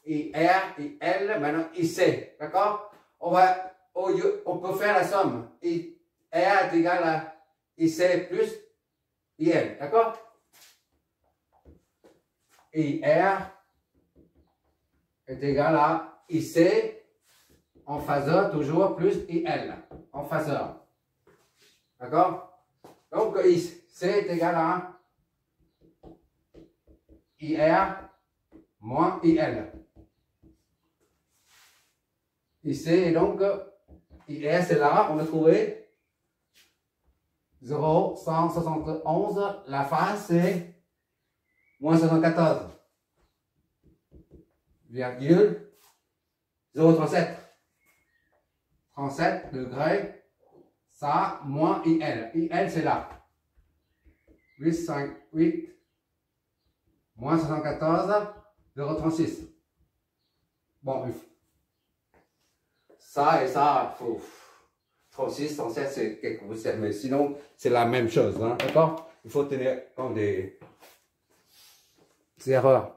IR, IL, maintenant IC. D'accord? On peut faire la somme. IR est égal à IC plus IL. D'accord? IR est égal à IC en phaseur toujours plus IL en phaseur. D'accord? Donc IC est égal à IR moins IL. IC et donc IR c'est là, on a trouvé 0,171. La phase c'est moins 74. Virgule 0,37. 37 degrés. Ça, moins IL. IL, c'est là. 858 moins 74, 0,36. Bon, ça et ça, faut 36, 37, c'est quelque chose, mais sinon, c'est la même chose. Hein, d'accord? Il faut tenir compte des erreurs.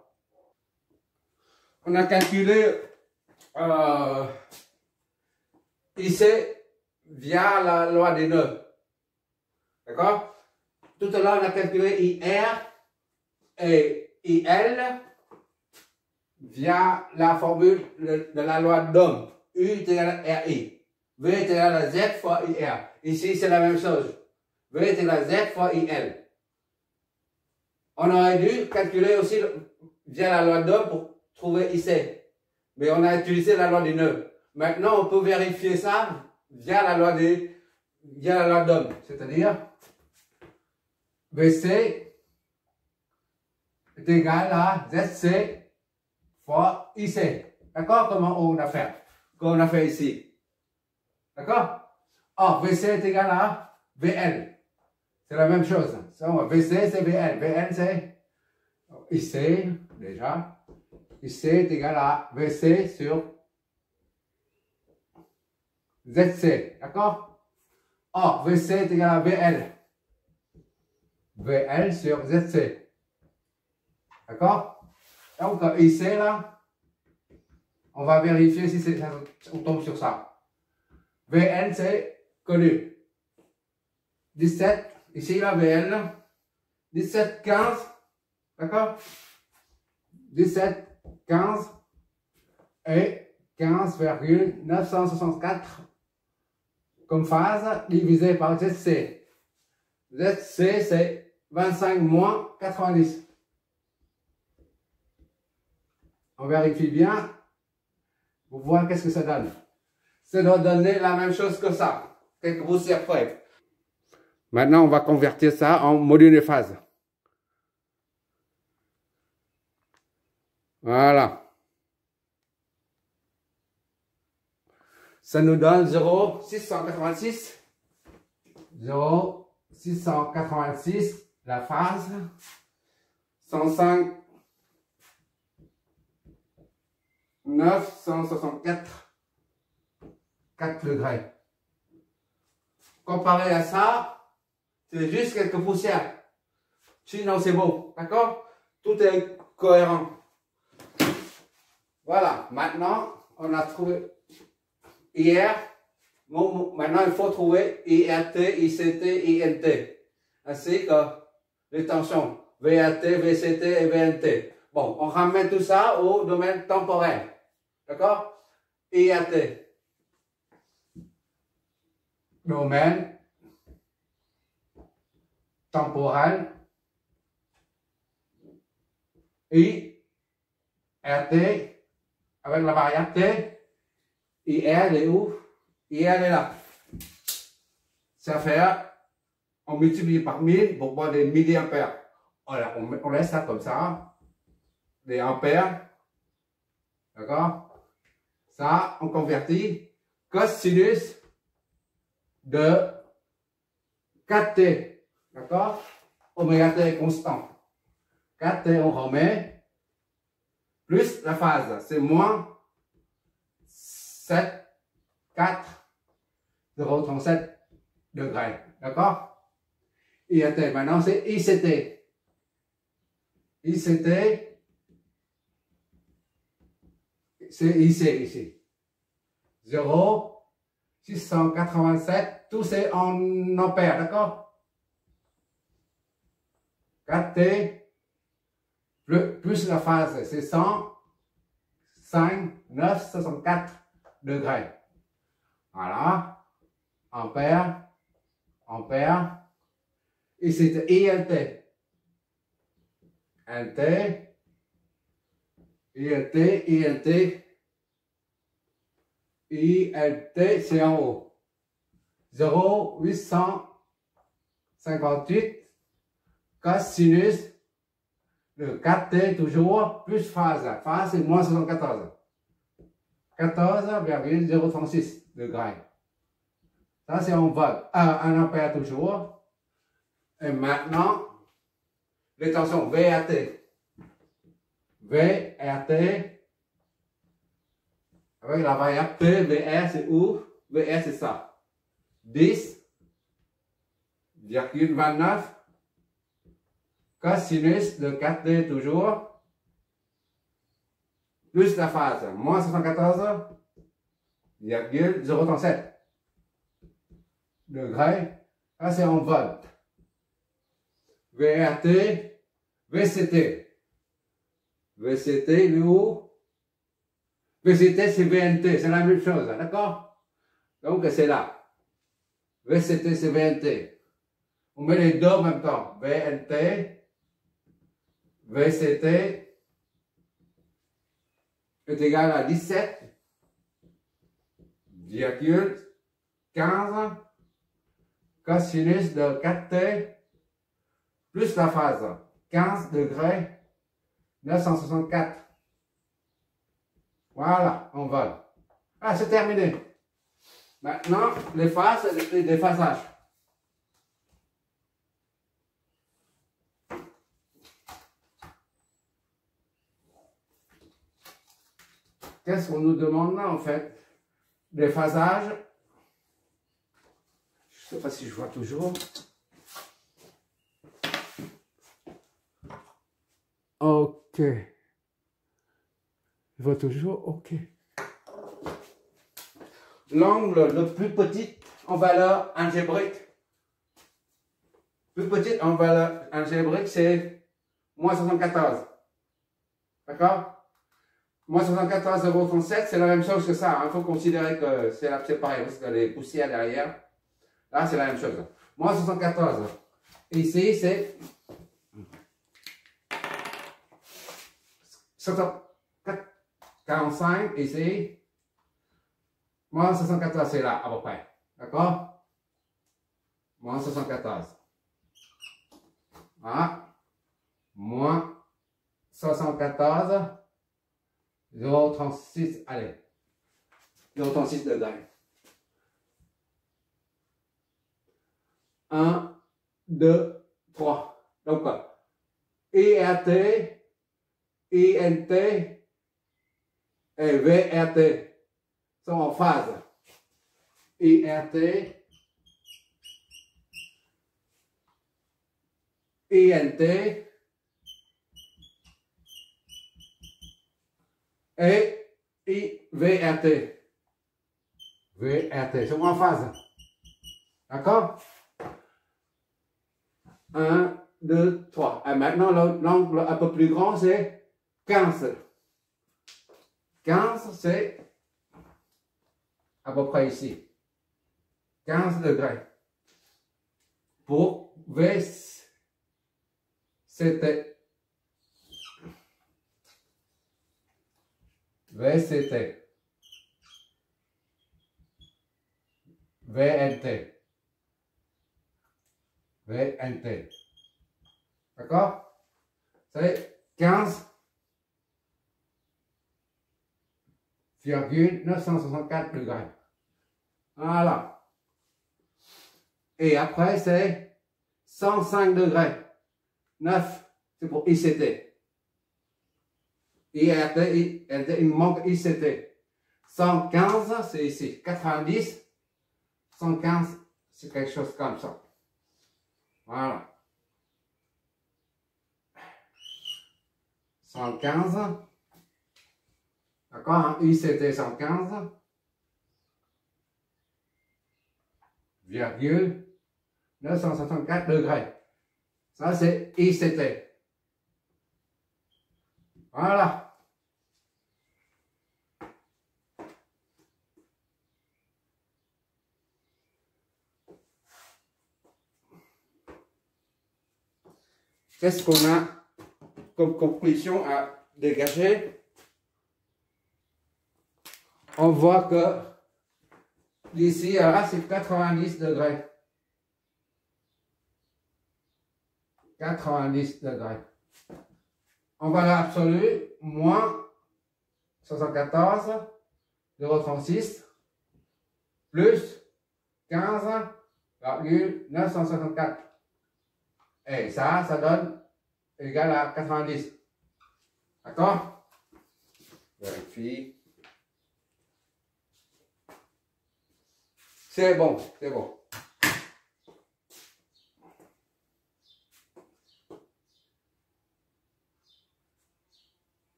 On a calculé ici via la loi des nœuds. D'accord? Tout à l'heure, on a calculé IR et IL via la formule de la loi d'Ohm. U est égal à RI. V est égal à Z fois IR. Ici, c'est la même chose. V est égal à Z fois IL. On aurait dû calculer aussi via la loi d'Ohm pour trouver IC. Mais on a utilisé la loi des nœuds. Maintenant, on peut vérifier ça via la loi d'Ohm. C'est-à-dire, VC est égal à ZC fois IC. D'accord? Comment on a fait? Comme on a fait ici. D'accord? Or, VC est égal à VL. C'est la même chose. VC, c'est VL. VL, c'est IC, déjà. IC est égal à VC sur ZC. D'accord? Or, VC est égal à VL. VL sur ZC. D'accord? Donc, IC, là, on va vérifier si on tombe sur ça. VL, c'est connu. 17, ici, la VL. 17, 15. D'accord? 17, 15 et 15,964 comme phase divisé par ZC. ZC, c'est 25 moins 90. On vérifie bien pour voir qu'est-ce que ça donne. Ça doit donner la même chose que ça, quelques poussières près. Maintenant, on va convertir ça en module de phase. Voilà. Ça nous donne 0,686. 0,686, la phase. 105, 964. 4 degrés. Comparé à ça, c'est juste quelques poussières. Sinon, c'est beau. D'accord? Tout est cohérent. Voilà. Maintenant, on a trouvé IR. Bon, maintenant, il faut trouver IRT, ICT, INT. Ainsi que les tensions. VAT, VCT et VNT. Bon, on ramène tout ça au domaine temporel. D'accord? IRT. Domaine temporel I RT avec la variable T. IR est où? IR est là. Ça fait, on multiplie par 1000 pour voir des milliampères. Voilà, on laisse ça comme ça. Des ampères. D'accord? Ça, on convertit cosinus de 4T. D'accord? Oméga T est constant. 4T, on remet. Plus la phase, c'est moins 7, 4, 0,37 degrés. D'accord? IAT, maintenant c'est ICT. ICT c'est ici. 0, 687, tout c'est en ampères, d'accord? 4T plus la phase, c'est 105, 9, 64 degrés. Voilà, ampère, ampère. Et c'est ILT. LT, ILT, ILT. ILT, c'est en haut. 0, 858 cosinus de 4T toujours plus phase. Phase, c'est moins 74. 14,036 degrés. Ça, c'est en volt. 1 ampère toujours. Et maintenant, les tensions VRT. VRT. Avec la variable P, VR, c'est où? VR, c'est ça. 10,29 cosinus de 4D toujours, plus la phase, moins 74,037 degrés. Ça, c'est en volt. VRT, VCT. VCT, il est où? VCT, c'est VNT, c'est la même chose, d'accord? Donc, c'est là. VCT, c'est VNT. On met les deux en même temps. VNT, VCT est égal à 17,15 cosinus de 4T plus la phase. 15 degrés 964. Voilà, on vole. Ah, c'est terminé. Maintenant, les phases et les phasages. Qu'est-ce qu'on nous demande là, en fait? Les phasages. Je ne sais pas si je vois toujours. Ok. Je vois toujours, ok. L'angle le plus petit en valeur algébrique. Plus petit en valeur algébrique, c'est moins 74. D'accord? Moins 74, 0,37, c'est la même chose que ça. Il faut considérer que c'est pareil, parce que les poussières derrière. Là, c'est la même chose. Moins 74. Ici, c'est 45, ici. Moins 74, c'est là, à peu près. D'accord? Moins 74. Voilà. Moins 74. 0,36, allez. 0,36 degrés. 1, 2, 3. Donc, IRT, INT et VRT sont en phase. IRT, INT et VRT. VRT sont en phase. D'accord? 1, 2, 3. Et maintenant, l'angle un peu plus grand, c'est 15. 15, c'est à peu près ici. 15 degrés. Pour VCT. VCT. VNT. VNT. D'accord? C'est 15,964 degrés. Voilà. Et après, c'est 105 degrés. 9, c'est pour ICT. IRT, il manque ICT. 115, c'est ici. 90, 115, c'est quelque chose comme ça. Voilà. 115. D'accord? ICT 115, virgule 964 degrés. Ça, c'est ICT. Voilà. Qu'est-ce qu'on a comme conclusion à dégager? On voit que d'ici à là, c'est 90 degrés. 90 degrés. En valeur absolue, moins 74,36 plus 15,964. Et ça donne égal à 90. D'accord? Vérifie. C'est bon, c'est bon.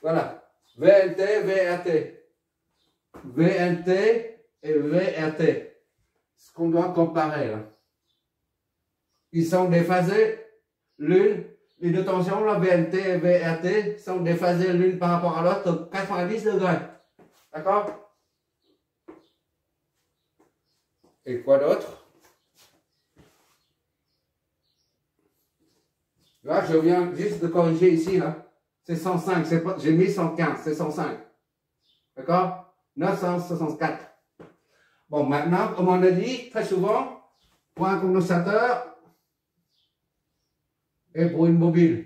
Voilà. VNT, VRT. VNT et VRT. Ce qu'on doit comparer là. Ils sont déphasés l'une. Les deux tensions, la VNT et VRT, sont déphasées l'une par rapport à l'autre de 90 degrés. D'accord? Et quoi d'autre? Là, je viens juste de corriger ici, là. C'est 105, j'ai mis 115, c'est 105. D'accord? 964. Bon, maintenant, comme on a dit très souvent, pour un condensateur et pour une bobine,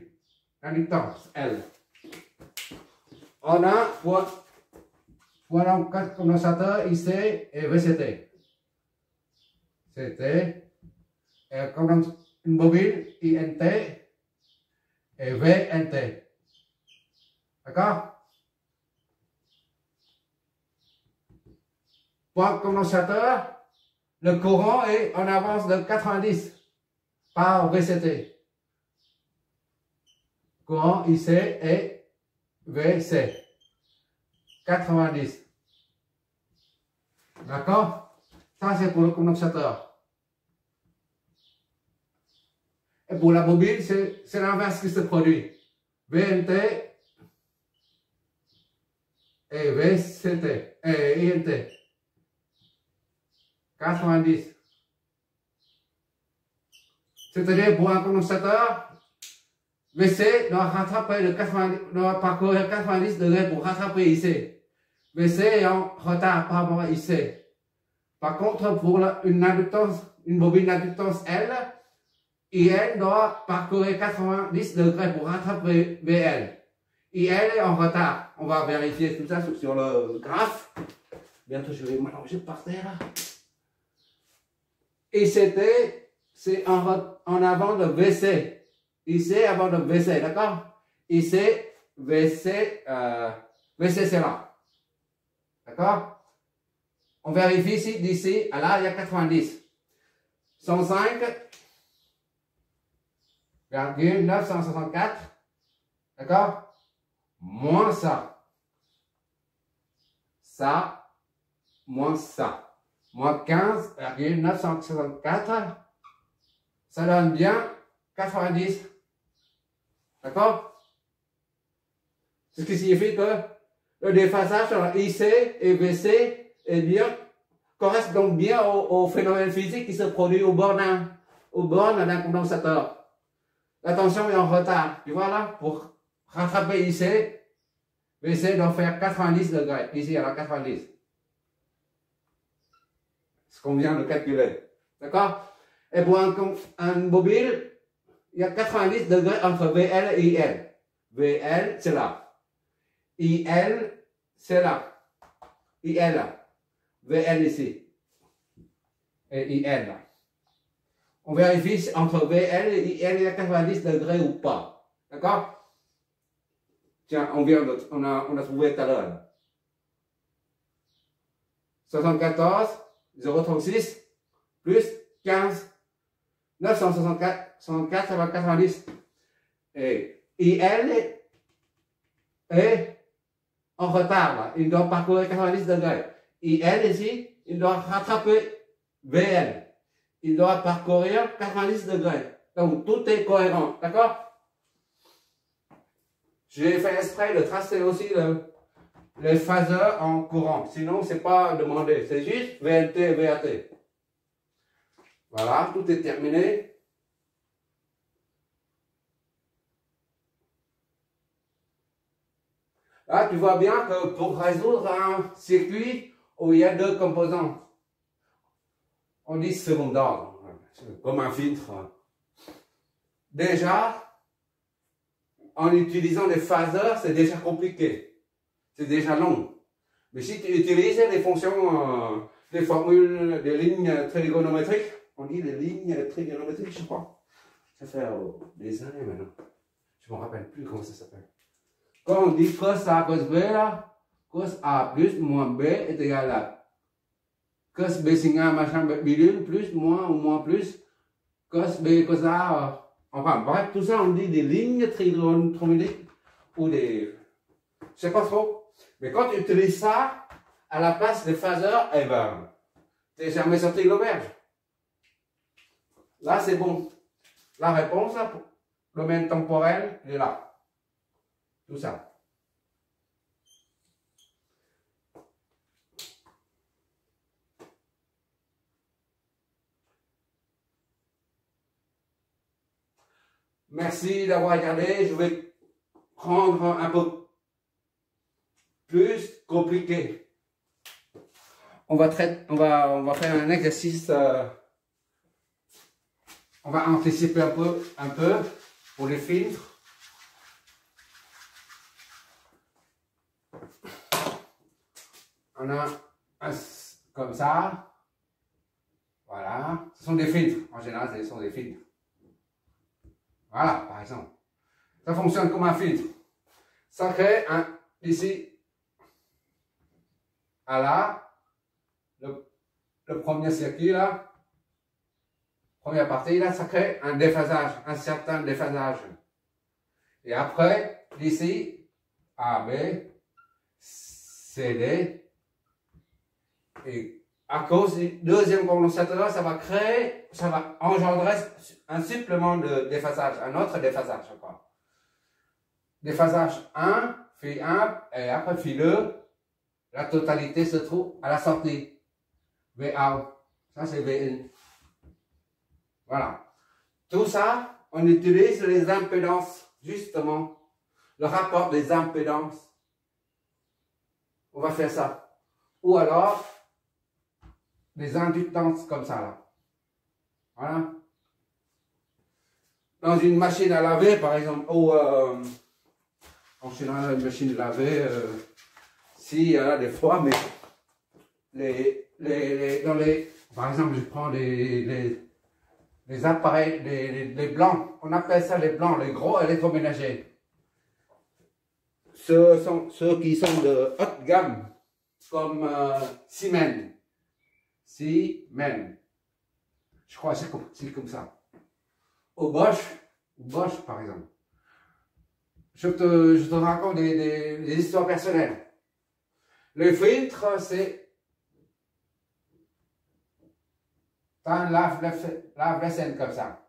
inductance, L. On a pour un condensateur IC et VCT. CT, et comme une bobine INT et VNT. D'accord? Pour un condensateur, le courant est en avance de 90 par VCT. Courant IC et VC. 90. D'accord? Ça, c'est pour le condensateur. Et pour la bobine, c'est l'inverse qui se produit. VNT et VCT et INT. 90. C'est-à-dire pour un condensateur, VC doit rattraper le 90, doit parcourir 90 degrés pour rattraper IC. VC est en retard par rapport à IC. Par contre, pour une bobine d'inductance L, IL doit parcourir 90 degrés pour rattraper VL. IL est en retard. On va vérifier tout ça sur le graphe. Bientôt, je vais m'allonger par terre. ICT, c'est en avant de VC. IC avant de VC, d'accord? IC, VC, VC c'est là. D'accord? On vérifie ici, d'ici à là, il y a 90. 105,964. D'accord? Moins ça. Ça, moins ça. Moins 15,964. Ça donne bien 90. D'accord? Ce qui signifie que le déphasage entre IC et VC correspond donc bien au phénomène physique qui se produit au borne d'un condensateur. La tension est en retard. Tu vois là, pour rattraper IC, VC doit faire 90 degrés. Ici, alors 90. Ce qu'on vient de calculer. D'accord? Et pour un bobine, il y a 90 degrés entre VL et IL. VL, c'est là. IL, c'est là. IL là. VL ici. Et IL là. On vérifie entre VL et IL, il y a 90 degrés ou pas. D'accord? Tiens, on a trouvé tout à l'heure. 74,036 plus 15, 964, 64, ça va 90. Et IL est en retard, là. Il doit parcourir 90 degrés. IL ici, il doit rattraper VL. Il doit parcourir 90 degrés. Donc tout est cohérent, d'accord? J'ai fait exprès de tracer aussi les phaseurs en courant. Sinon, c'est pas demandé. C'est juste VLT et VAT. Voilà, tout est terminé. Là, tu vois bien que pour résoudre un circuit où il y a deux composants, on dit second ordre, comme un filtre. Déjà, en utilisant les phaseurs, c'est déjà compliqué. C'est déjà long. Mais si tu utilises des fonctions, des formules, des lignes trigonométriques, on dit des lignes trigonométriques, je crois. Ça fait des années maintenant. Je ne me rappelle plus comment ça s'appelle. Quand on dit cos A cos B, là, cos A plus moins B est égal à cos B sin A machin bidule plus moins ou moins plus cos B cos A. Enfin bref, tout ça on dit des lignes trigonométriques ou des... Je sais pas trop. Mais quand tu utilises ça à la place des phaseurs, eh ben, t'es jamais sorti de l'auberge. Là c'est bon. La réponse, là, pour le domaine temporel, il est là. Tout ça. Merci d'avoir regardé. Je vais prendre un peu plus compliqué. On va faire un exercice. On va anticiper un peu pour les filtres. On a un comme ça. Voilà. Ce sont des filtres. En général, ce sont des filtres. Voilà, par exemple. Ça fonctionne comme un filtre. Ça crée ici, à là, le premier circuit là, première partie là, ça crée un déphasage, un certain déphasage. Et après, ici, A, B, C, D, et à cause du deuxième condensateur, ça va engendrer un supplément de déphasage, un autre déphasage, je crois. Déphasage 1, phi 1, et après phi 2, la totalité se trouve à la sortie. VA, ça c'est VN. Voilà. Tout ça, on utilise les impédances, justement, le rapport des impédances. On va faire ça. Ou alors, des inductances comme ça, là. Voilà. Dans une machine à laver, par exemple, ou en général, une machine à laver, s'il y en a des fois, mais par exemple, je prends les appareils, les blancs, on appelle ça les blancs, les gros électroménagers. Ceux qui sont de haute gamme, comme Siemens. Siemens. Je crois que c'est comme ça. Au Bosch par exemple. Je te raconte des histoires personnelles. Le filtre, c'est un lave-vaisselle comme ça.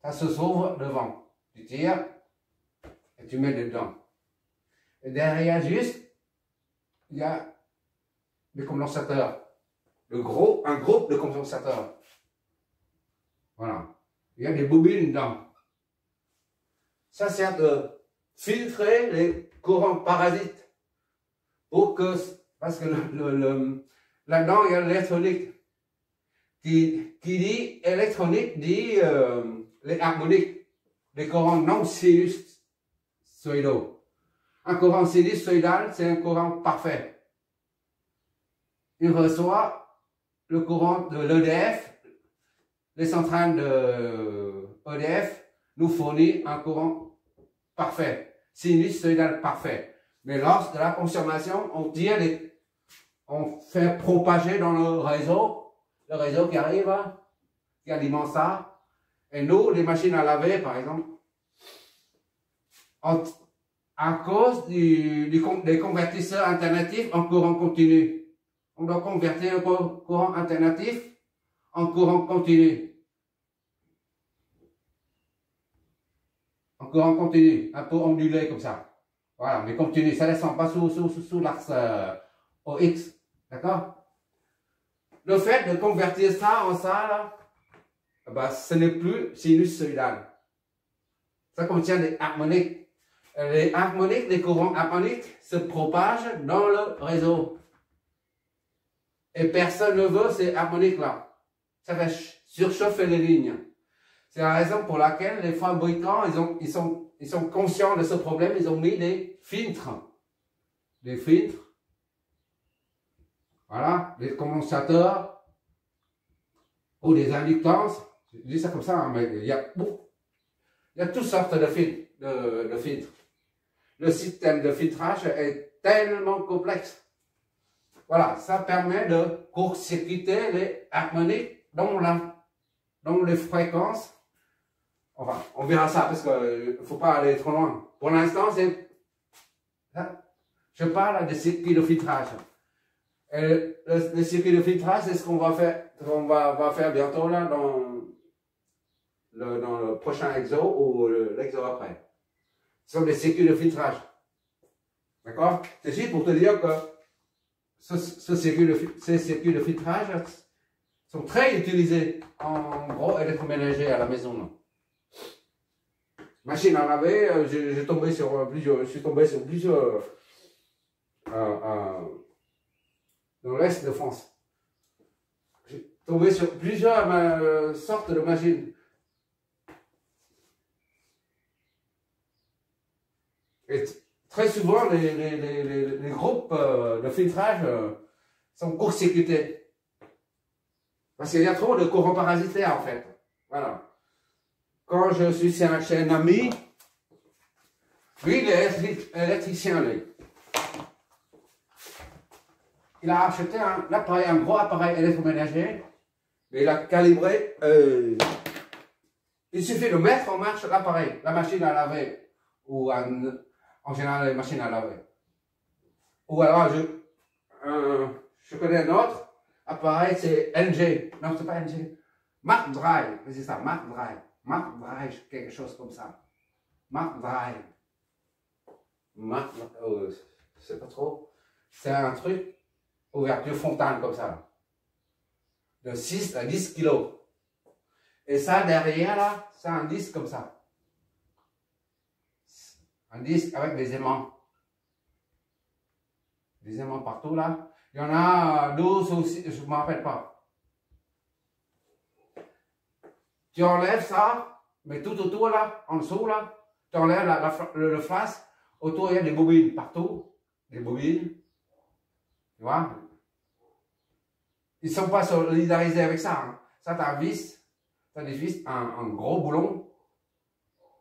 Ça se s'ouvre devant. Tu tires et tu mets dedans. Et derrière juste, il y a des condensateurs. Un groupe de condensateurs. Voilà. Il y a des bobines dedans. Ça sert de filtrer les courants parasites. Parce que là-dedans, il y a l'électronique. Qui dit électronique dit les harmoniques. Les courants non sinusoïdaux. Un courant sinusoïdal, c'est un courant parfait. Il reçoit le courant de l'EDF. Les centrales de EDF nous fournissent un courant parfait, sinusoïdal parfait. Mais lors de la consommation, on fait propager dans le réseau qui arrive, qui alimente ça. Et nous, les machines à laver, par exemple, à cause des convertisseurs alternatifs en courant continu. On doit convertir le courant alternatif en courant continu. En courant continu, un peu ondulé comme ça. Voilà, mais continu, ça ne descend pas sous l'axe OX. D'accord? Le fait de convertir ça en ça, là, ben, ce n'est plus sinusoïdal. Ça contient des harmoniques. Les harmoniques, les courants harmoniques se propagent dans le réseau. Et personne ne veut ces harmoniques-là. Ça va surchauffer les lignes. C'est la raison pour laquelle les fabricants, ils sont conscients de ce problème. Ils ont mis des filtres. Des filtres. Voilà, des condensateurs ou des inductances. Je dis ça comme ça, hein, mais il y a toutes sortes de filtres. Le système de filtrage est tellement complexe. Voilà, ça permet de court-circuiter les harmoniques dans les fréquences. Enfin, on verra ça parce qu'il ne faut pas aller trop loin. Pour l'instant, je parle des circuits de filtrage. Et le circuit de filtrage, c'est ce qu'on va faire bientôt là, dans le prochain exo ou l'exo après. Ce sont des circuits de filtrage. D'accord? C'est juste pour te dire que ces circuits de filtrage sont très utilisés en gros électroménager à la maison. Là. Machine à laver, je suis tombé sur plusieurs dans l'Est de France. J'ai tombé sur plusieurs sortes de machines. Et très souvent, les groupes de filtrage sont court-circuités. Parce qu'il y a trop de courants parasitaires, en fait. Voilà. Quand je suis chez un ami, lui, il est électricien, lui. Il a acheté un gros appareil électroménager, mais il a calibré. Il suffit de mettre en marche l'appareil, la machine à laver, ou en général les machines à laver. Ou alors, je connais un autre appareil, c'est LG. Non, c'est pas LG. Mark Drive, c'est ça, Mark Drive. Mark Drive, quelque chose comme ça. Mark Drive. Je sais pas trop. C'est un truc, ouverture fontane comme ça. De 6 à 10 kilos. Et ça, derrière, là, c'est un disque comme ça. Un disque avec des aimants. Des aimants partout, là. Il y en a 12 aussi, je ne me rappelle pas. Tu enlèves ça, mais tout autour, là, en dessous, là, tu enlèves le flasque. Autour, il y a des bobines partout. Des bobines. Tu vois? Ils ne sont pas solidarisés avec ça. Hein. Ça, tu as un vis. Tu as des vis, un gros boulon.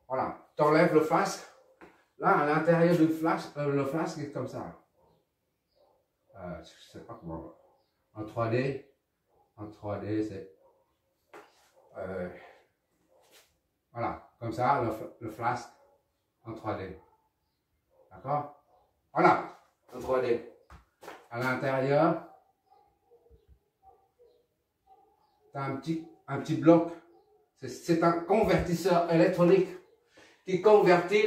Voilà. Tu enlèves le flasque. Là, à l'intérieur du flasque, le flasque est comme ça. Je ne sais pas comment. En 3D. En 3D, c'est. Voilà. Comme ça, le flasque en 3D. D'accord? Voilà. En 3D. À l'intérieur, tu as un petit bloc. C'est un convertisseur électronique qui convertit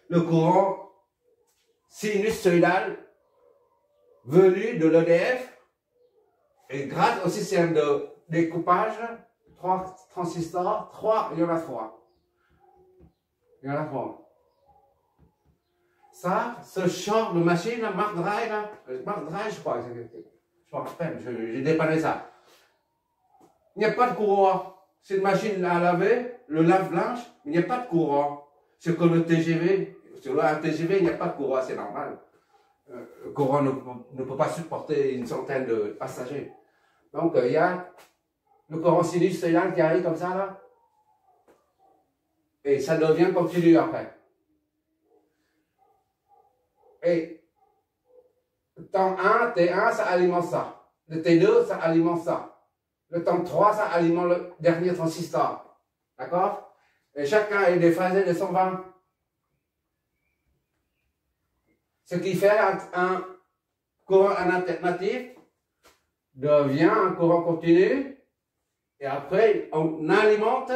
le courant sinusoïdal venu de l'EDF et grâce au système de découpage, 3 transistors, il y en a 3. Il y en a 3. Ça, ce genre de machine, Mark Drive, je crois, je me rappelle, j'ai dépanné ça. Il n'y a pas de courant. C'est une machine à laver, le lave-linge, il n'y a pas de courant. C'est comme le TGV. Sur un TGV, il n'y a pas de courant, c'est normal. Le courant ne peut pas supporter une centaine de passagers. Donc, il y a le courant sinusoïdal qui arrive comme ça, là. Et ça devient continu après. Et temps 1, T1, ça alimente ça. Le T2, ça alimente ça. Le temps 3, ça alimente le dernier transistor. D'accord? Et chacun est déphasé de son vent. Ce qui fait un courant alternatif devient un courant continu. Et après, on alimente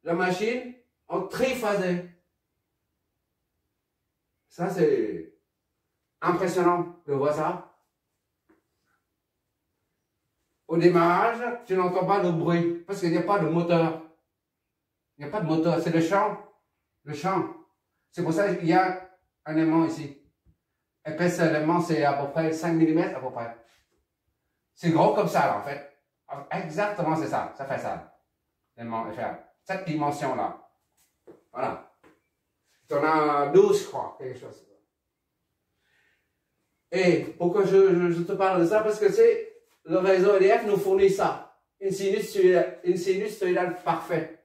la machine en triphasé. Ça, c'est impressionnant de voir ça. Au démarrage, tu n'entends pas de bruit parce qu'il n'y a pas de moteur. Il n'y a pas de moteur, c'est le champ. Le champ. C'est pour ça qu'il y a un aimant ici. Épaisseur de l'aimant, c'est à peu près 5 mm à peu près. C'est gros comme ça, là, en fait. Exactement, c'est ça. Ça fait ça. L'aimant est fait. Cette dimension-là. Voilà. Tu en as 12, je crois. Quelque chose. Et pourquoi je te parle de ça? Parce que c'est le réseau EDF nous fournit ça. Une sinusoïdale parfaite.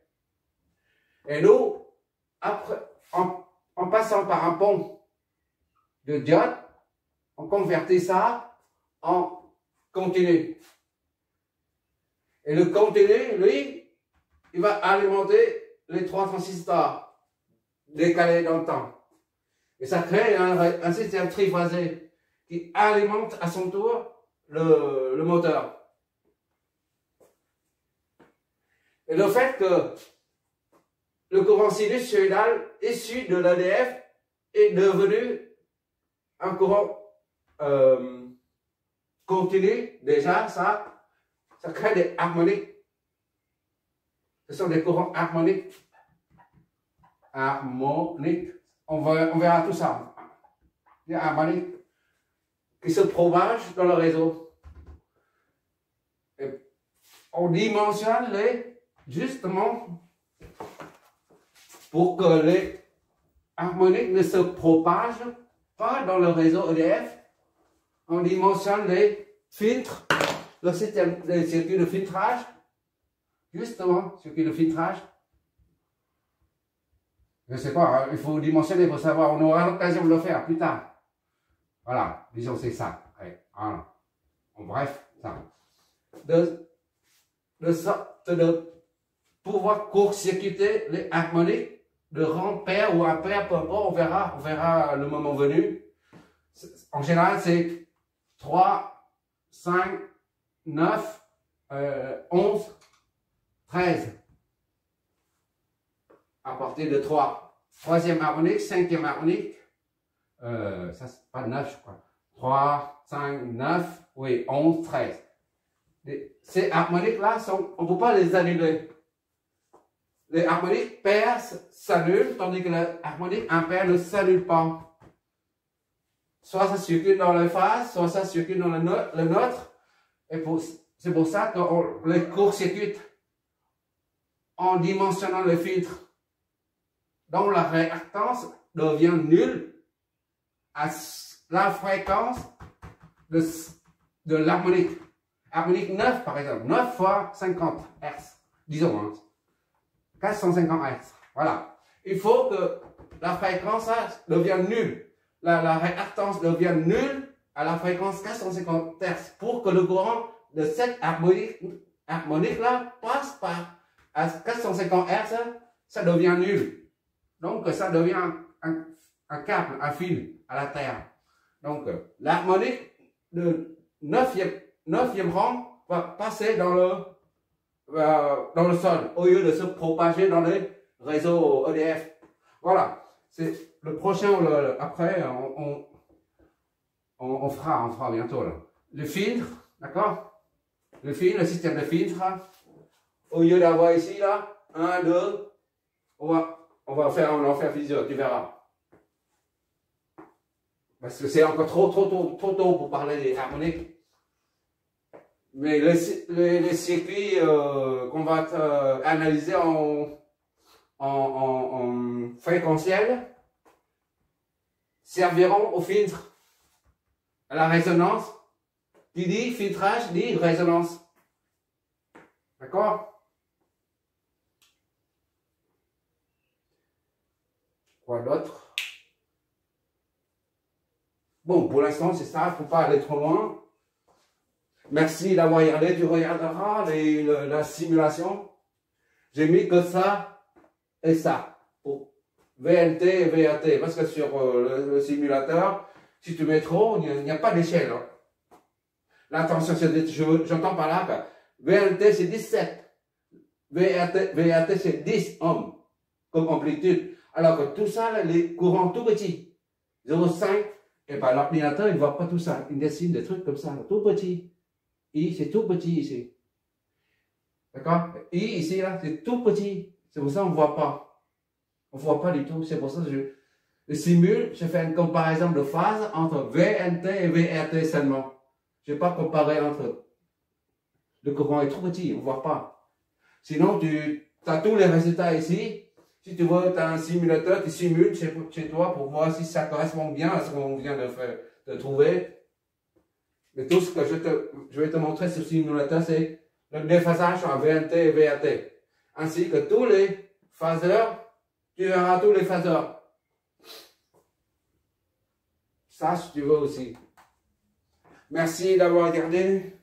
Et nous, après, en passant par un pont de diode, on convertit ça en continu. Et le continu, lui, il va alimenter les 3 transistors décalés dans le temps. Et ça crée un système triphasé qui alimente à son tour le moteur. Et le fait que le courant sinusoïdal issu de l'EDF est devenu un courant continu, déjà, ça crée des harmoniques. Ce sont des courants harmoniques. Harmoniques. On verra tout ça. Des harmoniques qui se propagent dans le réseau. Et on dimensionne justement, pour que les harmoniques ne se propagent pas dans le réseau EDF, on dimensionne les filtres, le système, les circuits de filtrage, justement, circuit de filtrage. Je ne sais pas, il faut dimensionner pour savoir, on aura l'occasion de le faire plus tard. Voilà, disons c'est ça. Ouais, voilà. En bref, ça. De pouvoir court-circuiter les harmoniques de rang pair ou impair, peu importe, on verra le moment venu. En général, c'est 3, 5, 9, 11, 13. À partir de 3. Troisième harmonique, cinquième harmonique. Ça, c'est pas 9, je crois. 3, 5, 9, oui, 11, 13. Ces harmoniques-là, on ne peut pas les annuler. Les harmoniques pairs s'annulent, tandis que les harmoniques impaires ne s'annulent pas. Soit ça circule dans le phase, soit ça circule dans le neutre. Et c'est pour ça qu'on les court-circuite en dimensionnant les filtres. Donc la réactance devient nulle à la fréquence de l'harmonique. Harmonique 9 par exemple, 9 fois 50 Hz, disons, hein, 450 Hz. Voilà. Il faut que la fréquence devienne nulle. La réactance devient nulle à la fréquence 450 Hz pour que le courant de cette harmonique-là passe par à 450 Hz, ça devient nul. Donc ça devient un câble, un fil à la Terre. Donc l'harmonique de 9e rang va passer dans le sol au lieu de se propager dans les réseaux EDF. Voilà. C'est le prochain ou après, on fera bientôt là. Le filtre, d'accord? Le système de filtre, au lieu d'avoir ici là, 1, 2, on va en faire plusieurs, tu verras. Parce que c'est encore trop tôt pour parler des harmoniques. Mais les circuits qu'on va analyser en fréquentiel serviront au filtre, à la résonance. Qui dit filtrage dit résonance. D'accord? Quoi d'autre? Bon, pour l'instant, c'est ça, il ne faut pas aller trop loin. Merci d'avoir regardé, tu regarderas la simulation. J'ai mis que ça et ça, pour VNT et VRT. Parce que sur le simulateur, si tu mets trop, il n'y a pas d'échelle. Hein. Là, attention, j'entends par là que VNT c'est 17, VRT c'est 10 ohms comme amplitude. Alors que tout ça, là, les courants tout petits, 0,5, et ben l'ordinateur, il ne voit pas tout ça. Il dessine des trucs comme ça, tout petit. I, c'est tout petit ici. D'accord? I, ici, là, c'est tout petit. C'est pour ça qu'on ne voit pas. On ne voit pas du tout. C'est pour ça que je simule, je fais une comparaison de phase entre VNT et VRT seulement. Je ne vais pas comparer entre. Le courant est trop petit, on ne voit pas. Sinon, tu as tous les résultats ici. Si tu veux, tu as un simulateur, tu simules chez toi pour voir si ça correspond bien à ce qu'on vient de trouver. Mais tout ce que je vais te montrer sur le simulateur, c'est le déphasage en VNT et VRT. Ainsi que tous les phaseurs, tu verras tous les phaseurs. Ça, si tu veux aussi. Merci d'avoir regardé.